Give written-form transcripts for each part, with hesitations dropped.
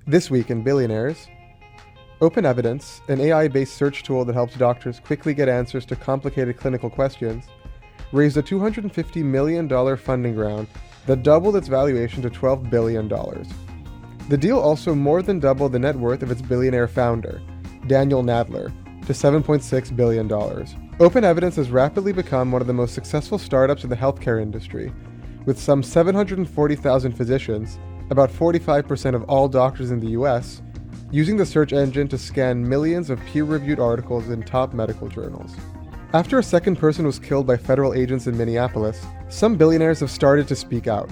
This week in Billionaires, Open Evidence, an AI-based search tool that helps doctors quickly get answers to complicated clinical questions, raised a $250 million funding round that doubled its valuation to $12 billion. The deal also more than doubled the net worth of its billionaire founder, Daniel Nadler, to $7.6 billion. Open Evidence has rapidly become one of the most successful startups in the healthcare industry, with some 740,000 physicians, about 45% of all doctors in the US, using the search engine to scan millions of peer-reviewed articles in top medical journals. After a second person was killed by federal agents in Minneapolis, some billionaires have started to speak out.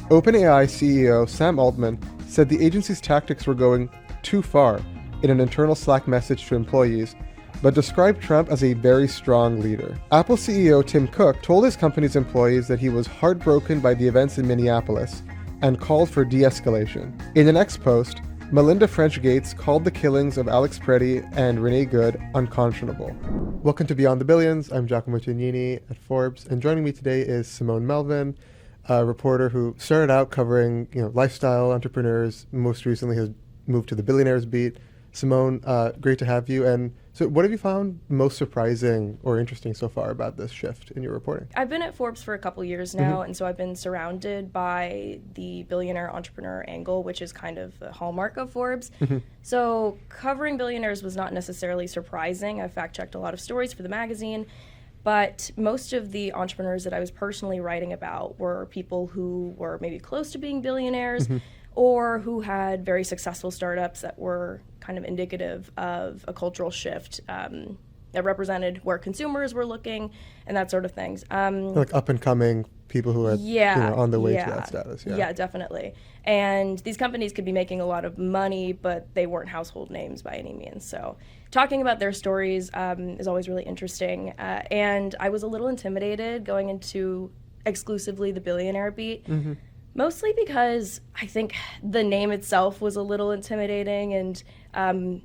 OpenAI CEO Sam Altman said the agency's tactics were going too far in an internal Slack message to employees, but described Trump as a very strong leader. Apple CEO Tim Cook told his company's employees that he was heartbroken by the events in Minneapolis and called for de-escalation. In the next post, Melinda French Gates called the killings of Alex Preddy and Renee Good unconscionable. Welcome to Beyond the Billions. I'm Giacomo Tognini at Forbes, and joining me today is Simone Melvin, a reporter who started out covering lifestyle entrepreneurs, most recently has moved to the Billionaires beat. Simone, great to have you. And so what have you found most surprising or interesting so far about this shift in your reporting? I've been at Forbes for a couple years now, and so I've been surrounded by the billionaire entrepreneur angle, which is kind of the hallmark of Forbes. So covering billionaires was not necessarily surprising. I fact-checked a lot of stories for the magazine, but most of the entrepreneurs that I was personally writing about were people who were maybe close to being billionaires, or who had very successful startups that were kind of indicative of a cultural shift that represented where consumers were looking and that sort of things. Like up and coming people who are on the way to that status. Yeah, definitely. And these companies could be making a lot of money, but they weren't household names by any means. So talking about their stories is always really interesting. And I was a little intimidated going into exclusively the billionaire beat. Mostly because I think the name itself was a little intimidating, and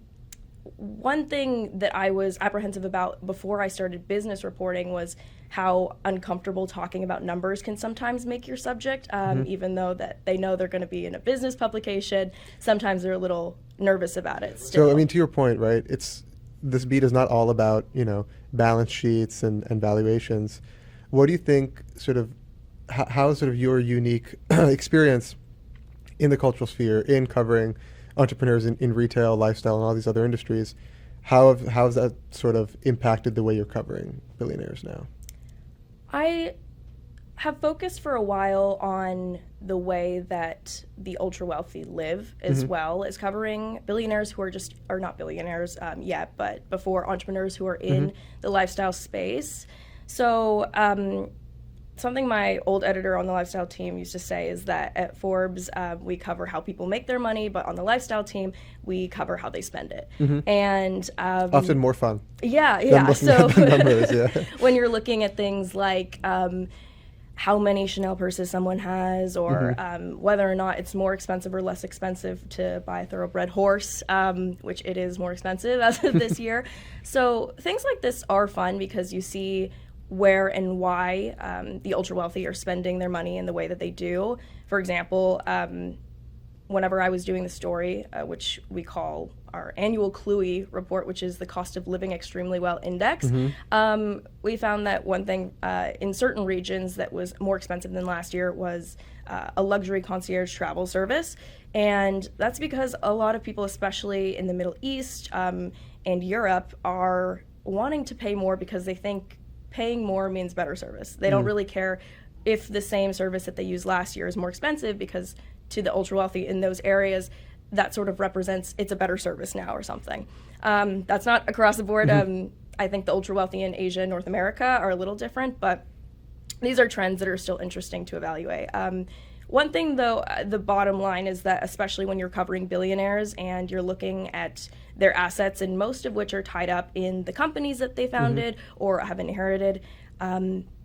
one thing that I was apprehensive about before I started business reporting was how uncomfortable talking about numbers can sometimes make your subject, even though that they know they're going to be in a business publication. Sometimes they're a little nervous about it still. So, I mean, to your point, right, this beat is not all about, balance sheets and valuations. What do you think how sort of your unique experience in the cultural sphere, in covering entrepreneurs in retail, lifestyle, and all these other industries, how has that sort of impacted the way you're covering billionaires now? I have focused for a while on the way that the ultra-wealthy live, as well as covering billionaires who are not billionaires yet, but before entrepreneurs who are in the lifestyle space. So, something my old editor on the lifestyle team used to say is that at Forbes, we cover how people make their money, but on the lifestyle team, we cover how they spend it. And often more fun. Yeah. So numbers, when you're looking at things like how many Chanel purses someone has, or whether or not it's more expensive or less expensive to buy a thoroughbred horse, which it is more expensive as of this year. So things like this are fun because you see where and why the ultra-wealthy are spending their money in the way that they do. For example, whenever I was doing the story, which we call our annual CLUI report, which is the cost of living extremely well index, we found that one thing in certain regions that was more expensive than last year was a luxury concierge travel service. And that's because a lot of people, especially in the Middle East and Europe, are wanting to pay more because they think paying more means better service. They don't really care if the same service that they used last year is more expensive, because to the ultra wealthy in those areas, that sort of represents it's a better service now or something. That's not across the board. I think the ultra wealthy in Asia and North America are a little different, but these are trends that are still interesting to evaluate. One thing, though, the bottom line is that especially when you're covering billionaires and you're looking at their assets, and most of which are tied up in the companies that they founded or have inherited,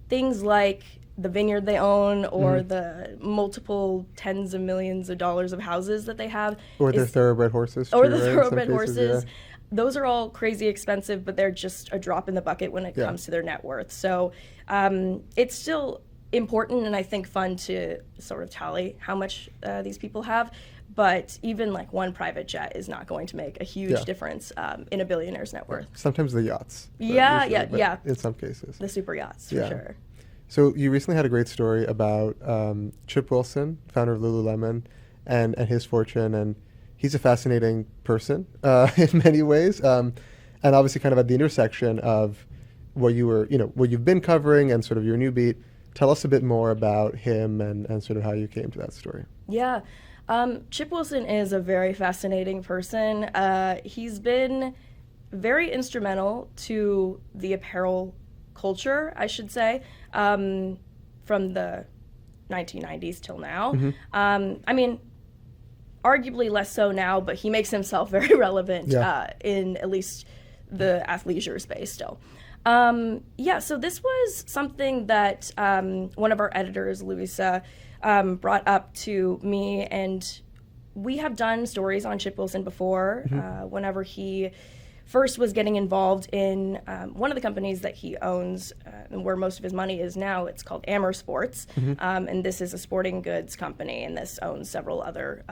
things like the vineyard they own or the multiple tens of millions of dollars of houses that they have. Or their thoroughbred horses. Or the thoroughbred horses. Those are all crazy expensive, but they're just a drop in the bucket when it comes to their net worth. So it's still important and I think fun to sort of tally how much these people have. But even like one private jet is not going to make a huge difference in a billionaire's net worth. Sometimes the yachts. Yeah. In some cases. The super yachts, for sure. So you recently had a great story about Chip Wilson, founder of Lululemon, and his fortune, and he's a fascinating person in many ways, and obviously kind of at the intersection of what you've been covering and sort of your new beat. Tell us a bit more about him and sort of how you came to that story. Yeah. Chip Wilson is a very fascinating person. He's been very instrumental to the apparel culture, I should say, from the 1990s till now. I mean, arguably less so now, but he makes himself very relevant in at least the athleisure space still. So this was something that one of our editors, Louisa, brought up to me, and we have done stories on Chip Wilson before. Whenever he first was getting involved in one of the companies that he owns, and where most of his money is now, it's called Amer Sports, and this is a sporting goods company, and this owns several other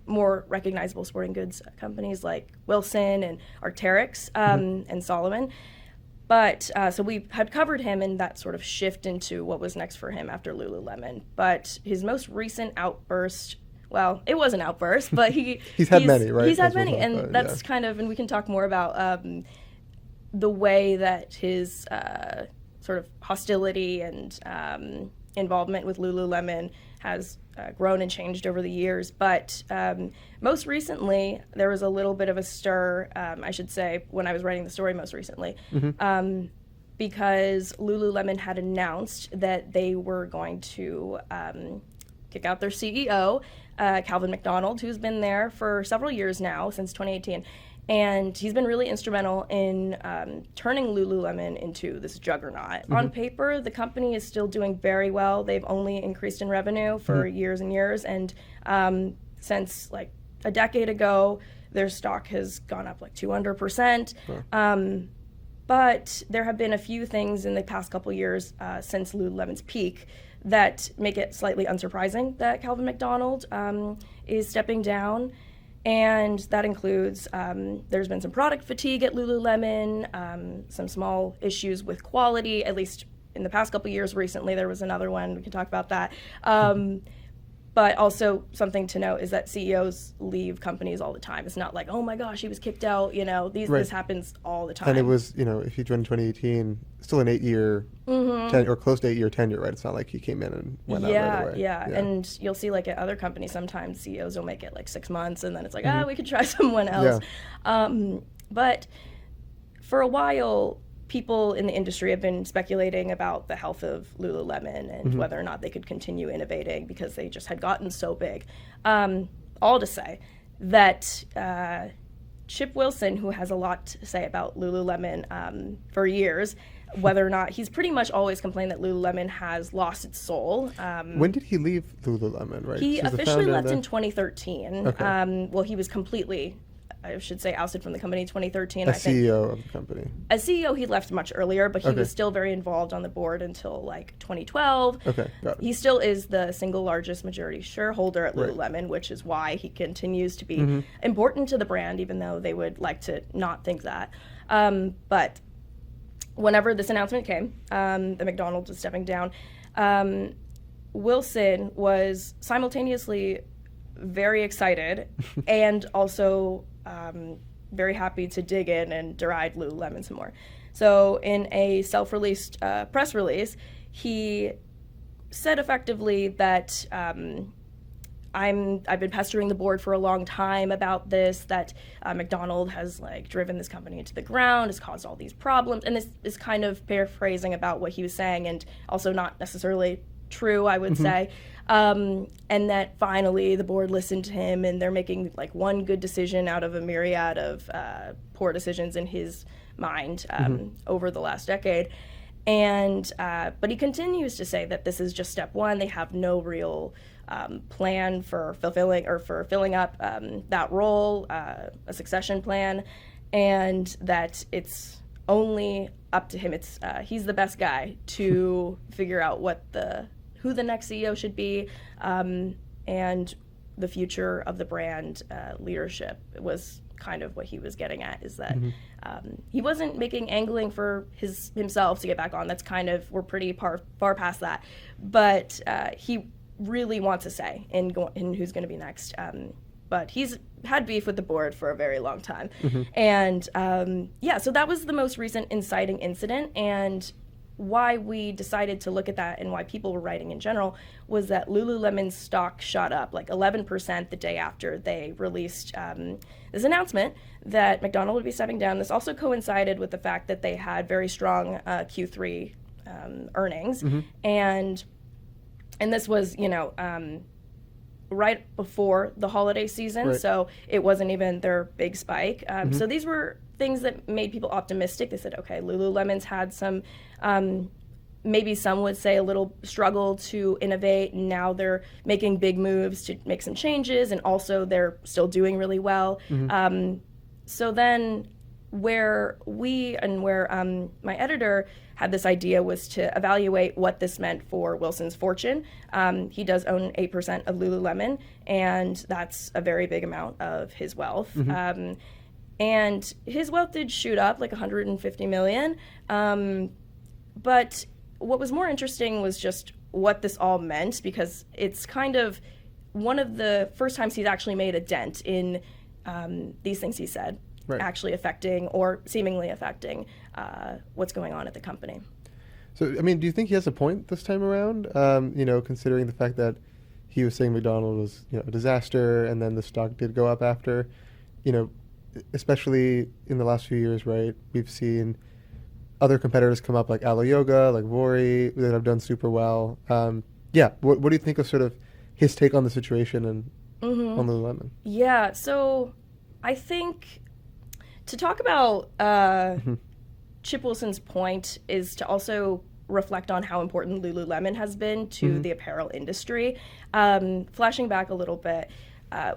more recognizable sporting goods companies like Wilson and Arc'teryx and Solomon. But so we had covered him in that sort of shift into what was next for him after Lululemon. But his most recent outburst, well, it was an outburst, but he's had many, right? He's had many, and that's kind of, and we can talk more about the way that his sort of hostility and involvement with Lululemon has grown and changed over the years. But most recently, there was a little bit of a stir, I should say, when I was writing the story most recently, because Lululemon had announced that they were going to kick out their CEO, Calvin McDonald, who's been there for several years now, since 2018. And he's been really instrumental in turning Lululemon into this juggernaut. On paper, the company is still doing very well. They've only increased in revenue for years and years. And since like a decade ago, their stock has gone up like 200%. But there have been a few things in the past couple years since Lululemon's peak that make it slightly unsurprising that Calvin McDonald is stepping down. And that includes, there's been some product fatigue at Lululemon, some small issues with quality, at least in the past couple years. Recently, there was another one. We can talk about that. But also something to note is that CEOs leave companies all the time. It's not like, oh my gosh, he was kicked out. This happens all the time. And it was, if you joined in 2018, still an 8-year or close to 8-year tenure, right? It's not like he came in and went out right away. Yeah. And you'll see like at other companies, sometimes CEOs will make it like 6 months, and then it's like, we could try someone else. But for a while, people in the industry have been speculating about the health of Lululemon and whether or not they could continue innovating because they just had gotten so big. All to say that Chip Wilson, who has a lot to say about Lululemon for years, whether or not he's pretty much always complained that Lululemon has lost its soul. When did he leave Lululemon, right? He officially left in 2013. Okay. Well, he was completely, I should say, ousted from the company in 2013. As CEO of the company. As CEO, he left much earlier, but he was still very involved on the board until like 2012. Okay, got it. He still is the single largest majority shareholder at Lululemon, which is why he continues to be important to the brand, even though they would like to not think that. But whenever this announcement came, that McDonald was stepping down, Wilson was simultaneously very excited and also very happy to dig in and deride Lululemon some more. So in a self-released press release, he said effectively that I've been pestering the board for a long time about this, that McDonald has like driven this company into the ground, has caused all these problems, and this is kind of paraphrasing about what he was saying, and also not necessarily true, I would say. And that finally the board listened to him, and they're making like one good decision out of a myriad of poor decisions in his mind over the last decade. And but he continues to say that this is just step one. They have no real plan for filling up that role, a succession plan, and that it's only up to him. It's he's the best guy to figure out who the next CEO should be, and the future of the brand leadership was kind of what he was getting at, is that he wasn't making angling for himself to get back on. That's kind of, we're pretty far past that. But he really wants a say in who's going to be next. But he's had beef with the board for a very long time. And so that was the most recent inciting incident. And why we decided to look at that and why people were writing in general was that Lululemon's stock shot up like 11% the day after they released this announcement that McDonald would be stepping down. This also coincided with the fact that they had very strong Q3 earnings. And this was, right before the holiday season, right. So it wasn't even their big spike. So these were things that made people optimistic. They said, okay, Lululemon's had some, maybe some would say a little struggle to innovate, and now they're making big moves to make some changes, and also they're still doing really well. So then where we and where my editor had this idea was to evaluate what this meant for Wilson's fortune. He does own 8% of Lululemon, and that's a very big amount of his wealth. And his wealth did shoot up like $150 million. But what was more interesting was just what this all meant, because it's kind of one of the first times he's actually made a dent in these things he said. Right. Actually affecting or seemingly affecting what's going on at the company. So, I mean, do you think he has a point this time around? Considering the fact that he was saying McDonald was, a disaster, and then the stock did go up after, especially in the last few years, right? We've seen other competitors come up like Alo Yoga, like Vuori, that have done super well. What do you think of sort of his take on the situation and on Lululemon? Yeah, so I think to talk about Chip Wilson's point is to also reflect on how important Lululemon has been to the apparel industry. Flashing back a little bit,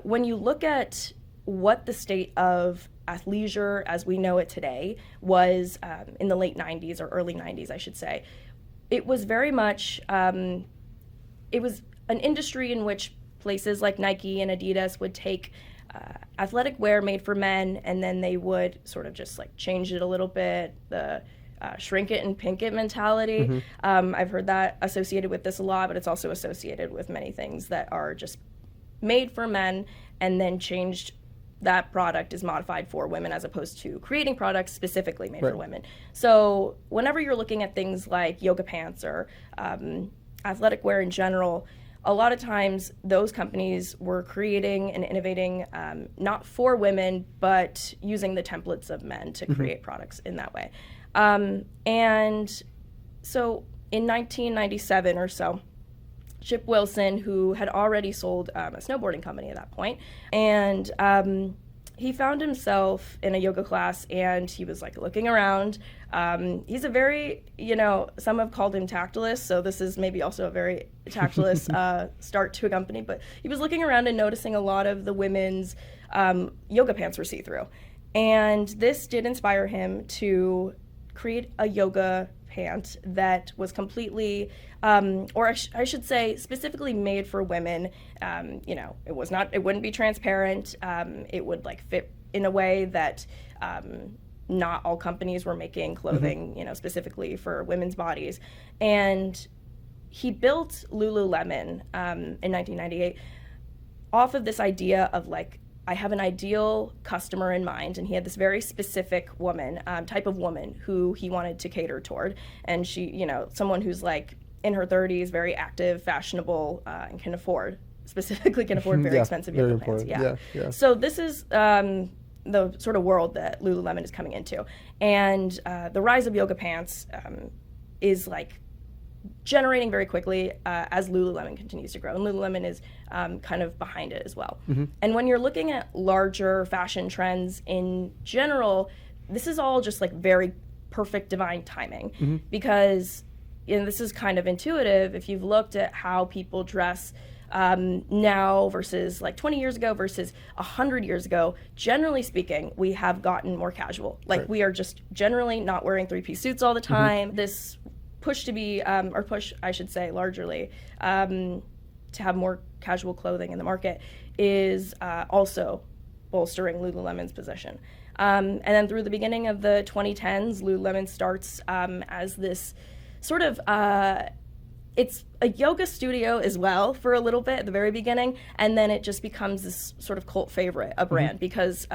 when you look at what the state of athleisure as we know it today was in the late 90s or early 90s, I should say, it was very much, it was an industry in which places like Nike and Adidas would take athletic wear made for men, and then they would sort of just like change it a little bit, the shrink it and pink it mentality. I've heard that associated with this a lot, but it's also associated with many things that are just made for men and then changed. That product is modified for women as opposed to creating products specifically made for women. So whenever you're looking at things like yoga pants or athletic wear in general, a lot of times those companies were creating and innovating not for women, but using the templates of men to create products in that way. And so in 1997 or so, Chip Wilson, who had already sold a snowboarding company at that point, and he found himself in a yoga class, and he was like looking around. He's a very, some have called him tactless, so this is maybe also a very tactless start to a company, but he was looking around and noticing a lot of the women's yoga pants were see-through. And this did inspire him to create a yoga pant that was completely, I should say, specifically made for women. It wouldn't be transparent. It would fit in a way that not all companies were making clothing, specifically for women's bodies. And he built Lululemon in 1998 off of this idea of I have an ideal customer in mind, and he had this very specific woman, type of woman who he wanted to cater toward. And she, someone who's in her 30s, very active, fashionable, and can afford very expensive yoga pants. Yeah. So this is the sort of world that Lululemon is coming into. And the rise of yoga pants is generating very quickly as Lululemon continues to grow. And Lululemon is kind of behind it as well. And when you're looking at larger fashion trends in general, this is all just very perfect divine timing, because this is kind of intuitive. If you've looked at how people dress now versus 20 years ago versus 100 years ago, generally speaking, we have gotten more casual. We are just generally not wearing three-piece suits all the time. This push, I should say, largely, to have more casual clothing in the market is also bolstering Lululemon's position. And then through the beginning of the 2010s, Lululemon starts as this sort of, it's a yoga studio as well for a little bit at the very beginning, and then it just becomes this sort of cult favorite, a brand, because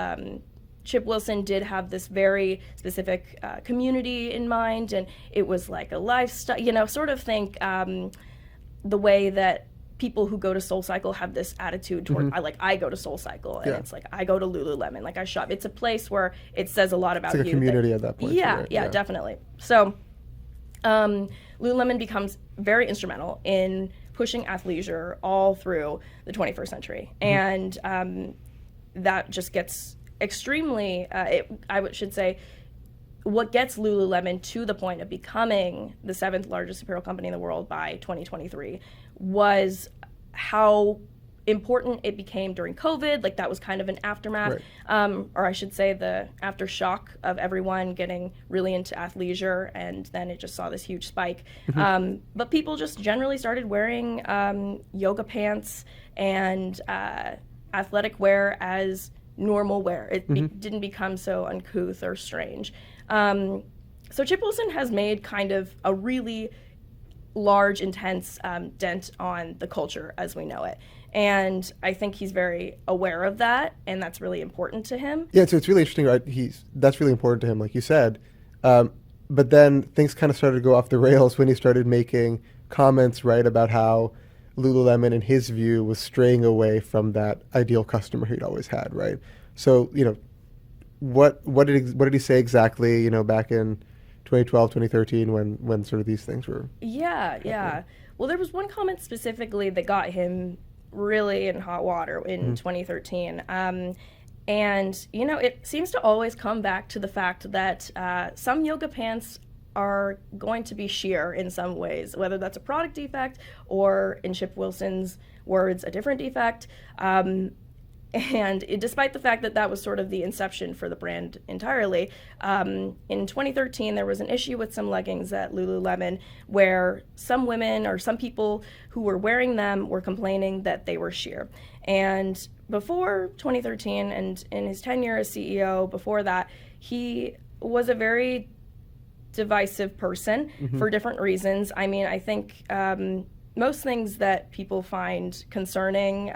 Chip Wilson did have this very specific community in mind, and it was like a lifestyle, you know, sort of think the way that people who go to SoulCycle have this attitude toward, I go to SoulCycle, and it's like, I go to Lululemon, like I shop. It's a place where it says a lot about it's like you. A community at that point. Yeah, right? yeah, definitely. So Lululemon becomes very instrumental in pushing athleisure all through the 21st century. And that just gets extremely, should say, what gets Lululemon to the point of becoming the 7th largest apparel company in the world by 2023 was how important it became during COVID. Like that was kind of an aftermath, or I should say the aftershock of everyone getting really into athleisure, and then it just saw this huge spike. But people just generally started wearing yoga pants and athletic wear as normal wear. It didn't become so uncouth or strange. So Chip Wilson has made kind of a really large, intense dent on the culture as we know it. And I think he's very aware of that, and that's really important to him. Yeah, so it's really interesting, right? That's really important to him, like you said. But then things kind of started to go off the rails when he started making comments, right, about how Lululemon, in his view, was straying away from that ideal customer he'd always had, right? So, you know, what did he say exactly, you know, back in 2012, 2013, when sort of these things were happening? Well, there was one comment specifically that got him really in hot water in 2013. And, you know, it seems to always come back to the fact that some yoga pants are going to be sheer in some ways, whether that's a product defect or, in Chip Wilson's words, a different defect. Despite the fact that that was sort of the inception for the brand entirely, in 2013 there was an issue with some leggings at Lululemon where some women or some people who were wearing them were complaining that they were sheer. And before 2013, and in his tenure as CEO before that, he was a very divisive person for different reasons. I mean, I think most things that people find concerning,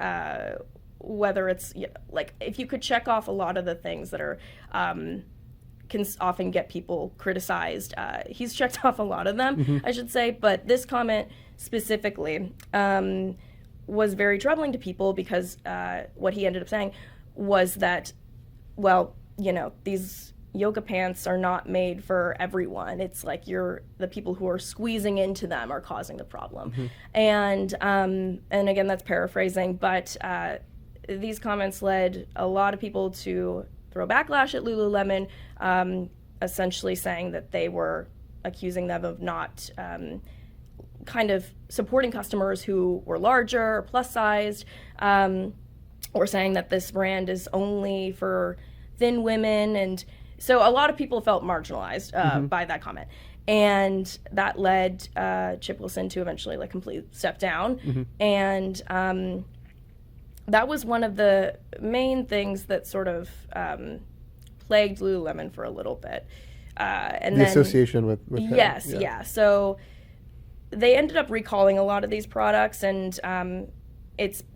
whether it's like if you could check off a lot of the things that are can often get people criticized, he's checked off a lot of them, I should say. But this comment specifically was very troubling to people because what he ended up saying was that, well, you know, these yoga pants are not made for everyone. It's like the people who are squeezing into them are causing the problem. And again, that's paraphrasing, but these comments led a lot of people to throw backlash at Lululemon, essentially saying that they were accusing them of not kind of supporting customers who were larger or plus-sized, or saying that this brand is only for thin women. And so a lot of people felt marginalized by that comment. And that led Chip Wilson to eventually like completely step down. And that was one of the main things that sort of plagued Lululemon for a little bit. And the association with yes, yeah. So they ended up recalling a lot of these products, and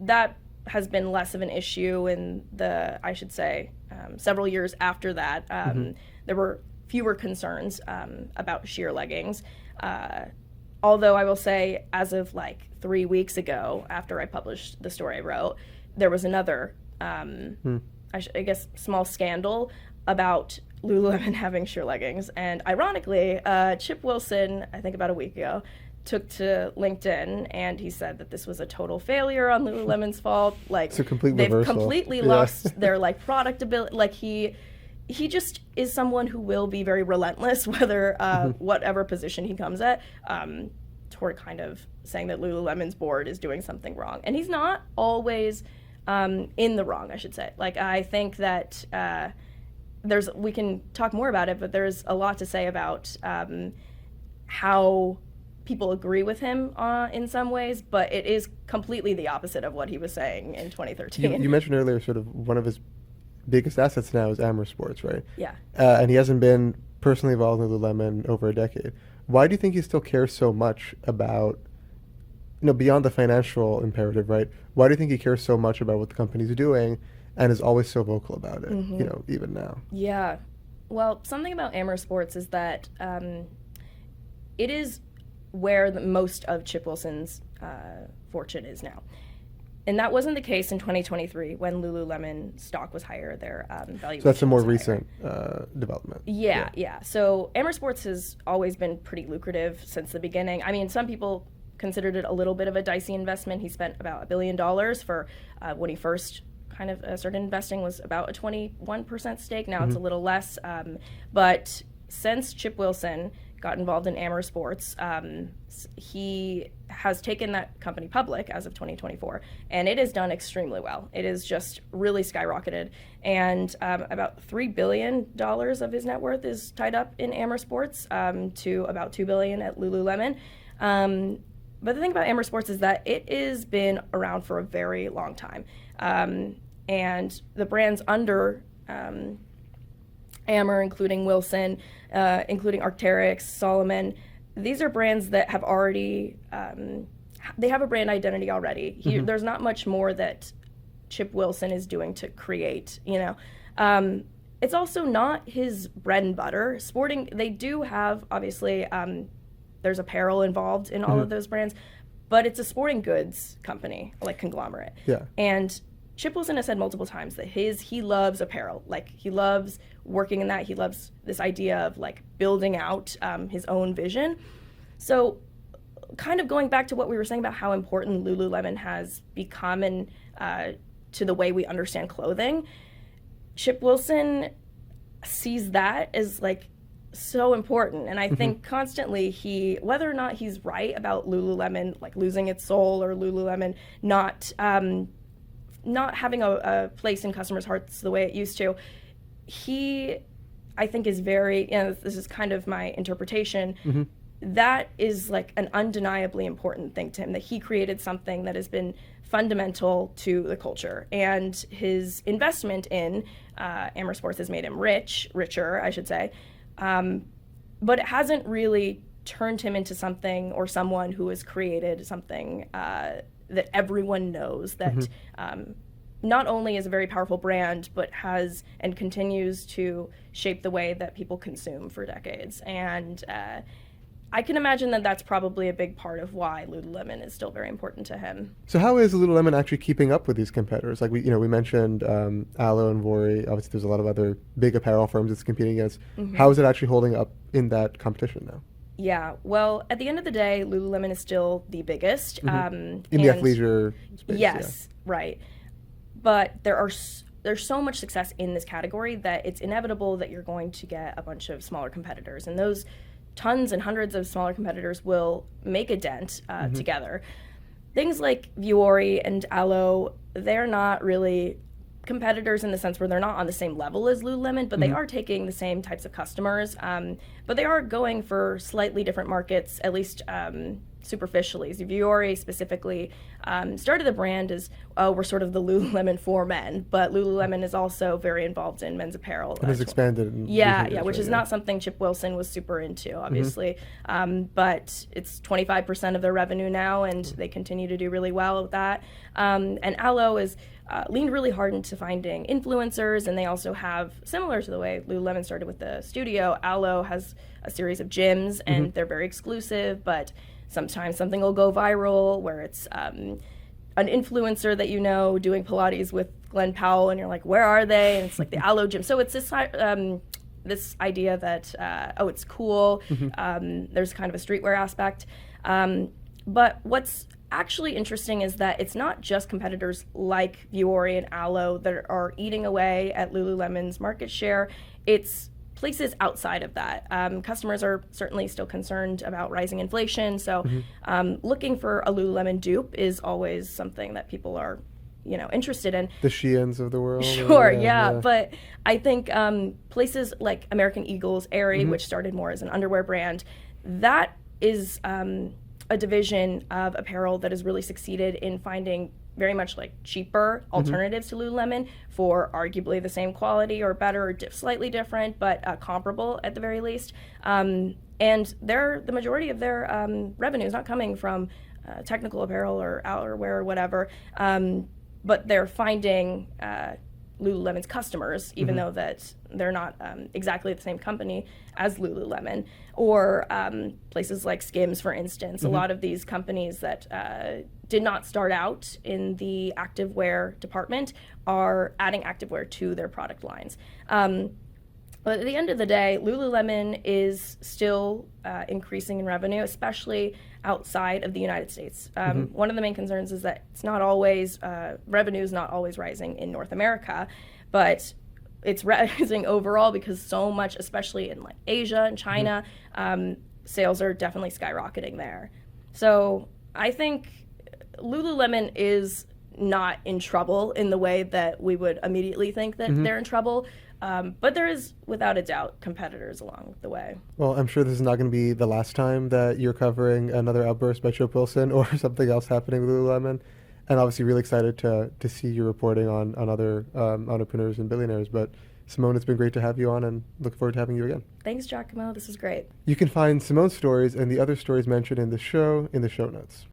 that has been less of an issue in the, I should say, several years after that. There were fewer concerns about sheer leggings. Although I will say, as of like 3 weeks ago, after I published the story I wrote, there was another, I guess, small scandal about Lululemon having sheer leggings. And ironically, Chip Wilson, I think about a week ago, took to LinkedIn and he said that this was a total failure on Lululemon's fault. Like, it's a complete they've reversal. completely lost their like product ability. Like he just is someone who will be very relentless, whether whatever position he comes at, toward kind of saying that Lululemon's board is doing something wrong. And he's not always in the wrong, I should say. Like, I think that we can talk more about it, but there's a lot to say about how people agree with him in some ways, but it is completely the opposite of what he was saying in 2013. You mentioned earlier sort of one of his biggest assets now is Amer Sports, right? Yeah. And he hasn't been personally involved in Lululemon over a decade. Why do you think he still cares so much about, beyond the financial imperative, right? Why do you think he cares so much about what the company's doing and is always so vocal about it, even now? Yeah. Well, something about Amer Sports is that it is where most of Chip Wilson's fortune is now. And that wasn't the case in 2023 when Lululemon stock was higher, their valuation. So that's a more was recent development. Yeah. So Amer Sports has always been pretty lucrative since the beginning. I mean, some people considered it a little bit of a dicey investment. He spent about $1 billion for when he first kind of started investing was about a 21% stake. Now it's a little less. But since Chip Wilson got involved in Amer Sports, he has taken that company public as of 2024, and it has done extremely well. It has just really skyrocketed, and about $3 billion of his net worth is tied up in Amer Sports, to about $2 billion at Lululemon. But the thing about Amer Sports is that it has been around for a very long time, and the brands under Amer, including Wilson, including Arc'teryx, Salomon. These are brands that have already, they have a brand identity already. There's not much more that Chip Wilson is doing to create, It's also not his bread and butter. Sporting, they do have, obviously, there's apparel involved in all of those brands, but it's a sporting goods company, like conglomerate. Yeah. And Chip Wilson has said multiple times that he loves apparel. Like, he loves working in that. He loves this idea of, like, building out his own vision. So kind of going back to what we were saying about how important Lululemon has become and to the way we understand clothing, Chip Wilson sees that as, like, so important. And I think constantly whether or not he's right about Lululemon, like, losing its soul, or Lululemon not having a place in customers' hearts the way it used to, I think, is very, this is kind of my interpretation, that is, like, an undeniably important thing to him, that he created something that has been fundamental to the culture. And his investment in Amer Sports has made him richer, I should say. But it hasn't really turned him into something or someone who has created something that everyone knows, that not only is a very powerful brand, but has and continues to shape the way that people consume for decades. And I can imagine that that's probably a big part of why Lululemon is still very important to him. So how is Lululemon actually keeping up with these competitors? Like, we mentioned Alo and Vuori. Obviously, there's a lot of other big apparel firms it's competing against. How is it actually holding up in that competition now? Yeah, well, at the end of the day, Lululemon is still the biggest. In the athleisure space. Yes, right. But there's so much success in this category that it's inevitable that you're going to get a bunch of smaller competitors. And those tons and hundreds of smaller competitors will make a dent together. Things like Vuori and Alo, they're not really competitors in the sense where they're not on the same level as Lululemon, but they are taking the same types of customers. But they are going for slightly different markets, at least superficially. So Vuori specifically started the brand as, we're sort of the Lululemon for men, but Lululemon is also very involved in men's apparel. And has expanded. Which is not something Chip Wilson was super into, obviously. But it's 25% of their revenue now, and they continue to do really well with that. And Alo is leaned really hard into finding influencers, and they also have, similar to the way Lululemon started with the studio, Alo has a series of gyms, and they're very exclusive, but sometimes something will go viral where it's an influencer that doing Pilates with Glenn Powell, and you're like, where are they? And it's like the Alo gym. So it's this this idea that, it's cool. There's kind of a streetwear aspect. But what's actually interesting is that it's not just competitors like Vuori and Alo that are eating away at Lululemon's market share. It's places outside of that. Customers are certainly still concerned about rising inflation, so looking for a Lululemon dupe is always something that people are, interested in. The Sheins of the world. Sure, yeah. But I think places like American Eagle's Aerie, which started more as an underwear brand, that is a division of apparel that has really succeeded in finding very much like cheaper alternatives to Lululemon for arguably the same quality or better, or slightly different, but comparable at the very least. And the majority of their revenue is not coming from technical apparel or outerwear or whatever, but they're finding Lululemon's customers, even though that they're not exactly the same company as Lululemon, or places like Skims, for instance. A lot of these companies that did not start out in the activewear department are adding activewear to their product lines. But at the end of the day, Lululemon is still increasing in revenue, especially outside of the United States. One of the main concerns is that it's not always, revenue is not always rising in North America, but it's rising overall because so much, especially in like Asia and China, sales are definitely skyrocketing there. So I think Lululemon is not in trouble in the way that we would immediately think that they're in trouble. But there is, without a doubt, competitors along the way. Well, I'm sure this is not going to be the last time that you're covering another outburst by Chip Wilson or something else happening with Lululemon. And obviously really excited to see you reporting on other entrepreneurs and billionaires. But Simone, it's been great to have you on, and look forward to having you again. Thanks, Giacomo. This was great. You can find Simone's stories and the other stories mentioned in the show notes.